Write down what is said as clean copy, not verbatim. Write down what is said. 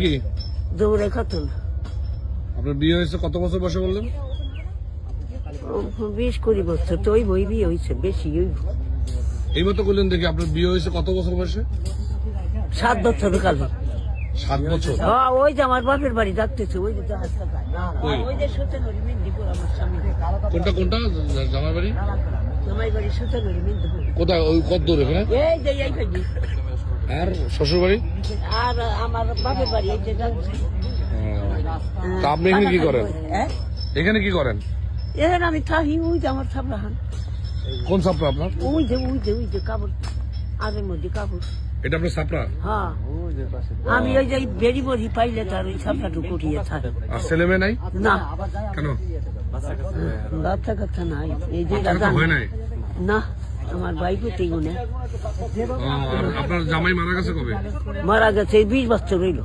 কি দৌড়ে খাতুন। আপনার বিয়ে হয়েছে কত বছর বয়সে বললেন? 20-20 বছর তো ওই বই বিয়ে হয়েছে, বেশি ওই এই মতো করলেন দেখি আপনার বিয়ে হয়েছে কত বছর বয়সে? 7 বছর কালে। 7 বছর। ওই যে আমার বাপের বাড়ি ডাকতেছে, ওই যে ওই। ওই যে সুতেনরি মেদিনীপুর আমার স্বামী। কোনটা কোনটা জামাই বাড়ি? জামাই বাড়ি সুতেনরি মেদিনীপুর। কোথায়? ওই কত দূর এখানে? এই যে এই বাড়ি। আর শ্বশুর বাড়ি? আর আমার বাপের বাড়ি এই যে ডাকছে। তা আপনি এখানে কি করেন? হ্যাঁ, এখানে কি করেন? এখানে আমি থাকি, ওই যে আমার সামলাহান, কোন সাপড়া আপনার? ওই যে কাপড় আগের মধ্যে কাপড়। এটা আপনার সাপড়া? হ্যাঁ, আমি ওই যে বেরি বড়ি পাইলে তার ওই সাপড়াটুকু উঠিয়ে থাকে। আর ছেলে মেয়ে নাই? না, কেন? বাচ্চা কাচ্চা নাই। এই যে বাচ্চা কাচ্চা হয় নাই? না, আমার বাইক তেই আর আপনার জামাই মারা গেছে কবে? মারা গেছে 20 বছর হইল।